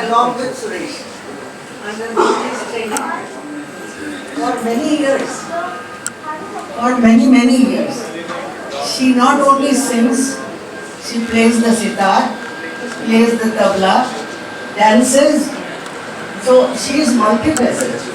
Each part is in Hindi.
along with Suresh under Muti's training for many years. For many years. She not only sings, she plays the sitar, plays the tabla, dances. So she is multifaceted.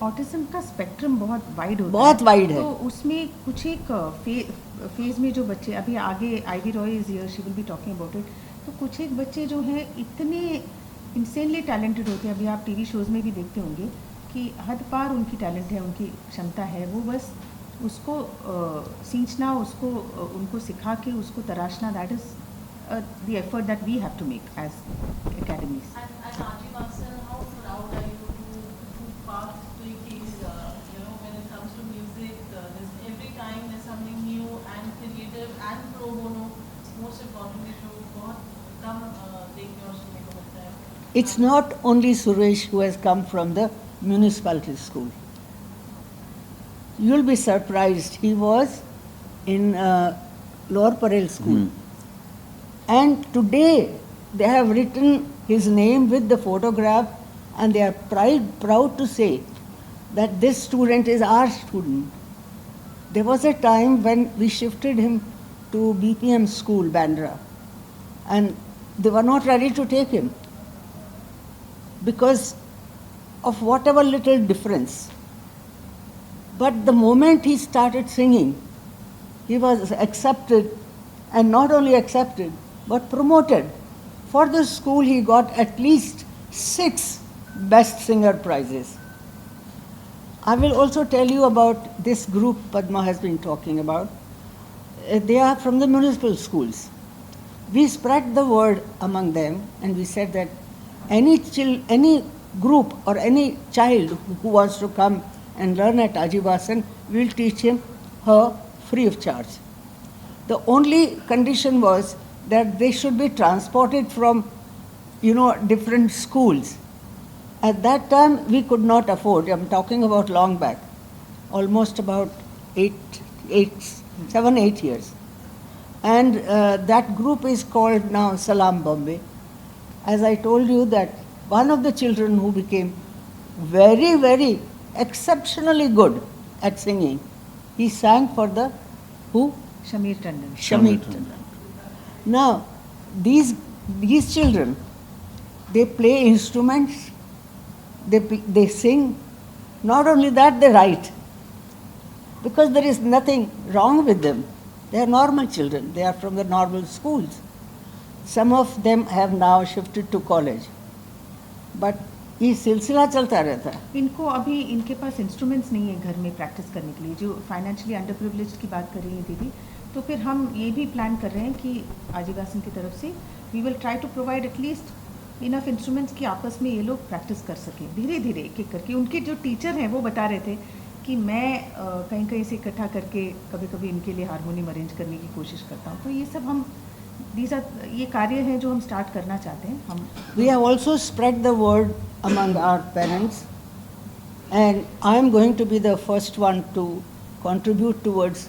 Autism का स्पेक्ट्रम बहुत वाइड होता बहुत वाइड है। तो उसमें कुछ एक फेज में जो बच्चे अभी आगे Ivy Roy is here, she will be talking about it. तो कुछ एक बच्चे जो हैं इतने इंसेनली टैलेंटेड होते हैं, अभी आप टीवी शोज़ में भी देखते होंगे कि हद पार उनकी टैलेंट है, उनकी क्षमता है, वो बस उसको सींचना, उसको उनको सिखा के उसको तराशना, that is the effort that we have to make as academies. It's not only Suresh who has come from the municipality school. You'll be surprised. He was in Lower Parel school. And today they have written his name with the photograph, and they are proud to say that this student is our student. There was a time when we shifted him to BPM school, Bandra, and they were not ready to take him because of whatever little difference. But the moment he started singing, he was accepted, and not only accepted, but promoted. For the school, he got at least 6 Best Singer prizes. I will also tell you about this group Padma has been talking about. They are from the municipal schools. We spread the word among them, and we said that any group or any child who wants to come and learn at Ajivasan, we will teach him her free of charge. The only condition was that they should be transported from, different schools. At that time, we could not afford. I'm talking about long back, almost about 7, 8 years. And that group is called now Salam Bombay. As I told you that one of the children who became very, very exceptionally good at singing, he sang for the who? Shameer Tandon. Shameer Tandon. Now, these children, they play instruments, they sing. Not only that, they write. Because there is nothing wrong with them. They are normal children. They are from the normal schools. Some of them have now shifted to college. But ये सिलसिला चलता रहता है। इनको अभी इनके पास इंस्ट्रूमेंट्स नहीं है घर में प्रैक्टिस करने के लिए, जो फाइनेंशियली अंडर प्रिविलेज्ड की बात कर रही है दीदी। तो फिर हम ये भी प्लान कर रहे हैं कि आजीवासन की तरफ से we will try to provide at least enough instruments कि आपस में ये लोग प्रैक्टिस कर सकें धीरे धीरे एक एक करके। उनके जो टीचर हैं वो बता रहे थे कि मैं कहीं कहीं से इकट्ठा करके कभी कभी इनके लिए हारमोनियम अरेंज करने की कोशिश करता हूँ। तो ये सब हम ये कार्य हैं जो हम स्टार्ट करना चाहते हैं। हम We have also spread the word among our parents, and I am going to be the first one to contribute towards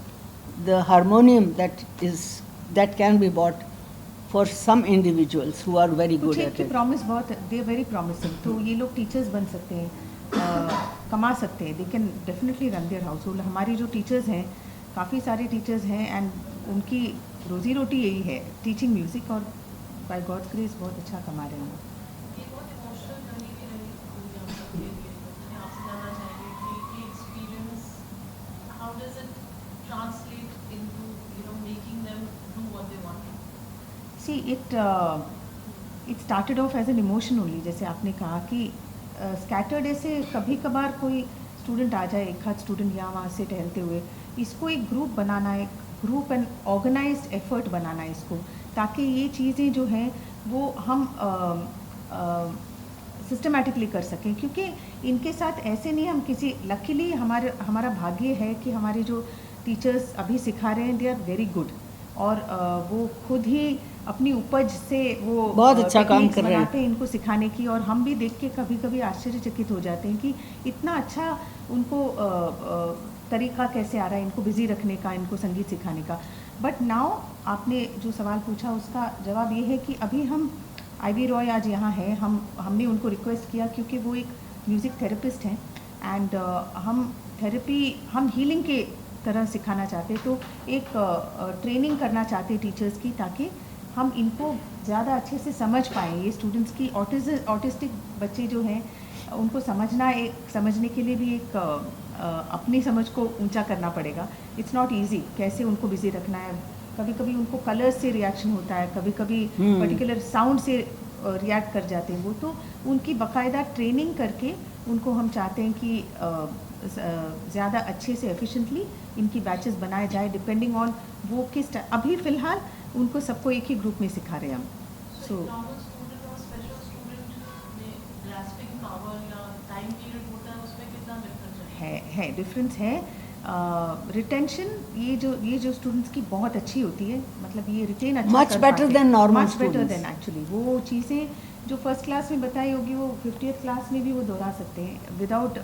the harmonium that can be bought for some individuals who are very good at it. Promise बहुत, दे वेरी प्रॉमिसिंग। तो ये लोग टीचर्स बन सकते हैं, कमा सकते हैं, they can definitely run their house hold. हमारी जो टीचर्स हैं, काफ़ी सारे टीचर्स हैं, एंड उनकी रोजी रोटी यही है टीचिंग म्यूज़िक, और बाय गॉड्स ग्रेस बहुत अच्छा कमा रहे हैं। See, it started off as an emotion only, जैसे आपने कहा कि स्कैटर्ड ऐसे कभी कभार कोई स्टूडेंट आ जाए, एक आध स्टूडेंट यहाँ वहाँ से टहलते हुए, इसको एक ग्रुप बनाना है, ग्रुप एंड ऑर्गेनाइज्ड एफर्ट बनाना है इसको, ताकि ये चीज़ें जो हैं वो हम सिस्टमेटिकली कर सकें, क्योंकि इनके साथ ऐसे नहीं हम किसी, लकीली हमारा भाग्य है कि हमारे जो टीचर्स अभी सिखा रहे हैं दे आर वेरी गुड, और वो खुद ही अपनी उपज से वो बहुत अच्छा काम techniques कर रहे हैं। बनाते हैं इनको सिखाने की, और हम भी देख के कभी कभी आश्चर्यचकित हो जाते हैं कि इतना अच्छा उनको तरीका कैसे आ रहा है इनको बिज़ी रखने का, इनको संगीत सिखाने का। बट नाउ आपने जो सवाल पूछा उसका जवाब ये है कि अभी हम आईवी रॉय आज यहाँ है, हमने उनको रिक्वेस्ट किया क्योंकि वो एक म्यूज़िक थेरेपिस्ट हैं, एंड हम हीलिंग के तरह सिखाना चाहते, तो एक ट्रेनिंग करना चाहते टीचर्स की, ताकि हम इनको ज़्यादा अच्छे से समझ पाएँ। ये स्टूडेंट्स की ऑटिस्टिक बच्चे जो हैं उनको समझने के लिए भी एक अपनी समझ को ऊंचा करना पड़ेगा। इट्स नॉट इजी कैसे उनको बिजी रखना है। कभी कभी उनको कलर्स से रिएक्शन होता है, कभी कभी पर्टिकुलर साउंड से रिएक्ट कर जाते हैं वो, तो उनकी बाकायदा ट्रेनिंग करके उनको हम चाहते हैं कि ज़्यादा अच्छे से एफिशिएंटली इनकी बैचेस बनाए जाए, डिपेंडिंग ऑन वो किस अभी फ़िलहाल उनको सबको एक ही ग्रुप में सिखा रहे हैं हम। सो है डिफरेंस है। रिटेंशन ये जो स्टूडेंट्स की बहुत अच्छी होती है, मतलब ये रिटेन अच्छा Much better than normal much better students. Then actually वो चीज़ें जो फर्स्ट क्लास में बताई होगी वो 50th क्लास में भी वो दोहरा सकते हैं without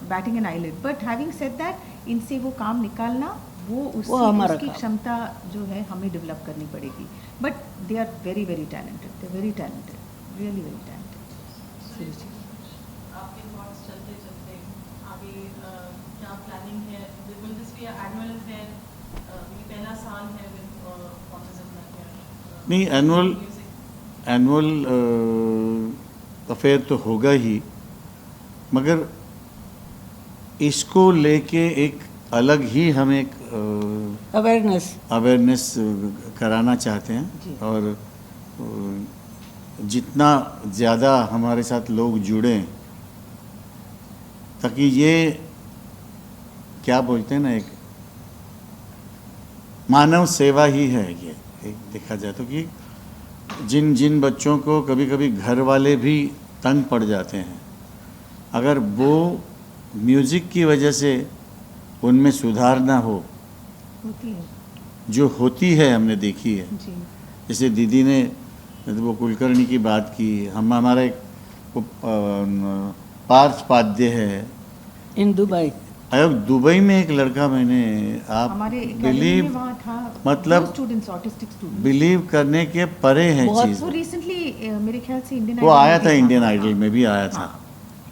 batting an eyelid. But having said that, इनसे वो काम निकालना वो हमारा उसकी काम। क्षमता जो है हमें डेवलप करनी पड़ेगी। But they are very very talented, they very talented, really very talented. आपके थॉट्स चलते चलते आगे क्या प्लानिंग है? Will this be annual affair? ये पहला साल है विद ऑटिज्म अफेयर। नहीं, एनुअल अफेयर तो होगा ही, मगर इसको लेके एक अलग ही हम एक अवेयरनेस कराना चाहते जी। हैं, और जितना ज़्यादा हमारे साथ लोग जुड़ें, ताकि ये क्या बोलते हैं ना, एक मानव सेवा ही है ये, एक देखा जाए तो, कि जिन बच्चों को कभी कभी घर वाले भी तंग पड़ जाते हैं, अगर वो म्यूज़िक की वजह से उनमें सुधार ना हो, होती है जो होती है हमने देखी है। जी। जैसे दीदी ने वो कुलकर्णी की बात की, हमारा एक पार्थ पाद्य है in Dubai. दुबई में एक लड़का, मैंने आप हमारे बिलीव वहाँ था, मतलब स्टूडेंट्स ऑटिस्टिक स्टूडेंट्स बिलीव करने के परे है बहुत चीज़। वो रिसेंटली मेरे ख्याल से इंडियन वो आया था, इंडियन आइडल में भी आया था।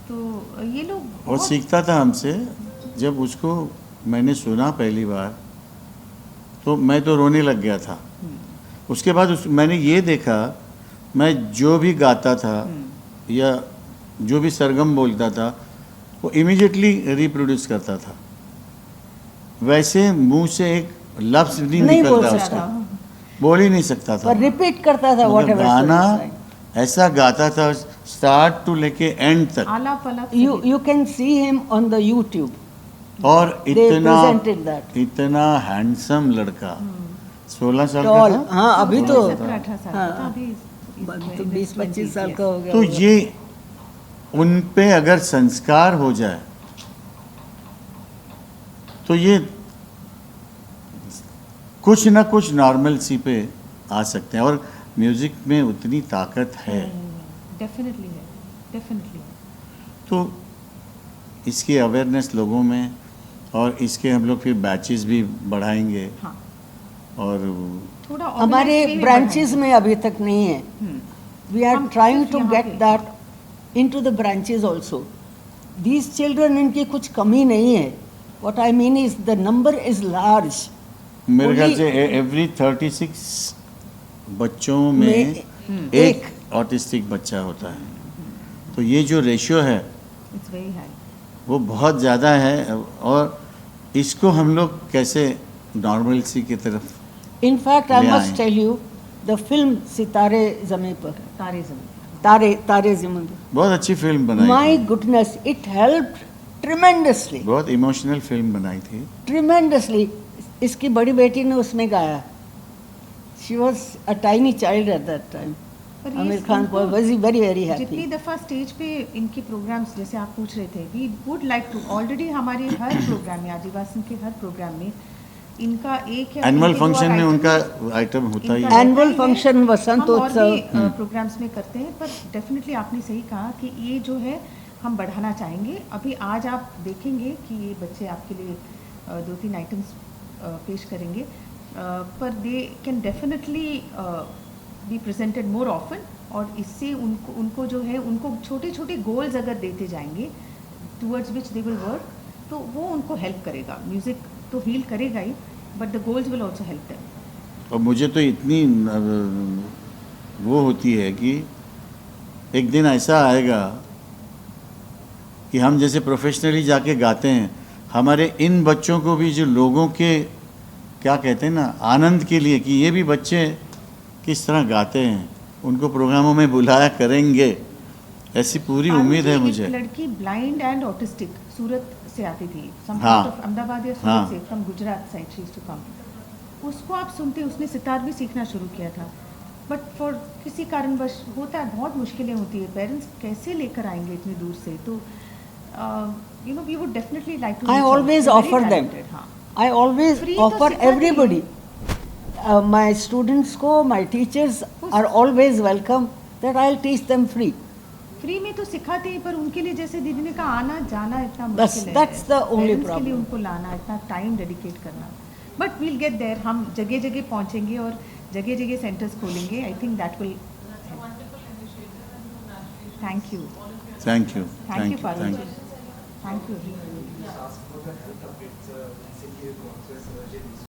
तो ये लोग वो बहुत- सीखता था हमसे। जब उसको मैंने सुना पहली बार तो मैं तो रोने लग गया था। उसके बाद मैंने ये देखा, मैं जो भी गाता था या जो भी सरगम बोलता था वो इमीडिएटली रिप्रोड्यूस करता था। वैसे मुंह से एक लफ्ज नहीं नहीं बोल निकलता सकता उसका, बोल ही नहीं सकता था। पर रिपीट करता था मतलब whatever गाना so inside. ऐसा गाता था, स्टार्ट टू लेके एंड तक। आलाप आलाप You can see him on the YouTube. और They presented that. इतना हैंडसम लड़का, 16 साल का Tall. था। हाँ अभी तो 17-18 साल का था, हाँ, अभी तो 20-25 साल का हो गया तो होगा। ये उन पे अगर संस्कार हो जाए तो ये कुछ ना कुछ नॉर्मलसी पे आ सकते हैं, और म्यूजिक में उतनी ताकत है। डेफिनेटली है, डेफिनेटली। तो इसकी अवेयरनेस लोगों में, और इसके हम लोग फिर बैचेस भी बढ़ाएंगे, हाँ, और थोड़ा हमारे organize भी ब्रांचेस बढ़ाएंगे। में अभी तक नहीं है। We are हम trying सिर्फ to यहाँ get पे- that into the branches also. These children, इनकी कुछ कमी नहीं है. What I mean is the number is large. मेरे ख्याल Only- से एवरी 36 बच्चों में में एक ऑटिस्टिक बच्चा होता है। तो ये जो रेशियो है It's very high. वो बहुत ज़्यादा है, और इसको हम लोग कैसे नॉर्मलसी की तरफ। In fact, I ले must आए। tell you, the film सितारे ज़मीं पर, तारे ज़मीन। तारे ज़मीं पर. बहुत अच्छी फिल्म बनाई My थी, goodness, it helped tremendously. बहुत इमोशनल फिल्म बनाई थी। Tremendously. इसकी बड़ी बेटी ने उसमें गाया. She was a tiny child at that time. पर ये Amir Khan इनको was very, very जितनी happy. दफ़ा स्टेज पे इनके प्रोग्राम्स जैसे आप पूछ रहे थे, we would like to already हमारे हर प्रोग्राम में आदिवासी के हर प्रोग्राम में इनका एक है एनुअल इनके दो फंक्शन में item- उनका आइटम होता ही इनका है। Annual रहता ही है। function, वसंत हम और उत्सव। भी प्रोग्राम्स में करते हैं, पर डेफिनेटली आपने सही कहा कि ये जो है हम बढ़ाना चाहेंगे। अभी आज आप देखेंगे कि ये बच्चे आपके लिए 2-3 आइटम्स पेश करेंगे, पर they can definitely be presented more often, और इससे उनको जो है उनको छोटे छोटे गोल्स अगर देते जाएंगे towards which they will work, तो वो उनको हेल्प करेगा। म्यूज़िक तो हील करेगा ही, but the goals will also help them. और मुझे तो इतनी वो होती है कि एक दिन ऐसा आएगा कि हम जैसे प्रोफेशनली जाके गाते हैं, हमारे इन बच्चों को भी जो लोगों के क्या कहते हैं ना आनंद के लिए कि ये भी बच्चे किस तरह गाते हैं, उनको प्रोग्रामों में बुलाया करेंगे, ऐसी पूरी उम्मीद है एक मुझे। लड़की ब्लाइंड एंड ऑटिस्टिक सूरत से आती थी, some हाँ। part of अहमदाबाद या सूरत हाँ। से, from Gujarat side she to come. उसको आप सुनते, उसने सितार भी सीखना शुरू किया था, बट फॉर किसी कारणवश होता है, बहुत मुश्किलें होती है, पेरेंट्स कैसे लेकर आएंगे इतनी दूर से, तो you know we would definitely like to I always offer them. I always Free तो offer सिखाती everybody. My students को, my teachers are always welcome that I'll teach them free. Free में तो सिखाते हैं, पर उनके लिए जैसे दीदी ने कहा आना जाना इतना That's- मुश्किल है। that's the only Parents के problem. लिए उनको लाना, इतना टाइम डेडिकेट करना, बट वील गेट देयर। हम जगह जगह पहुंचेंगे और जगह जगह सेंटर्स खोलेंगे। I think that will. That's a wonderful initiative and congratulations. Thank you, All of your thank you, thank thank you you, Farooq thank ji, you. Thank you. ask for the health updates. Recently, you got this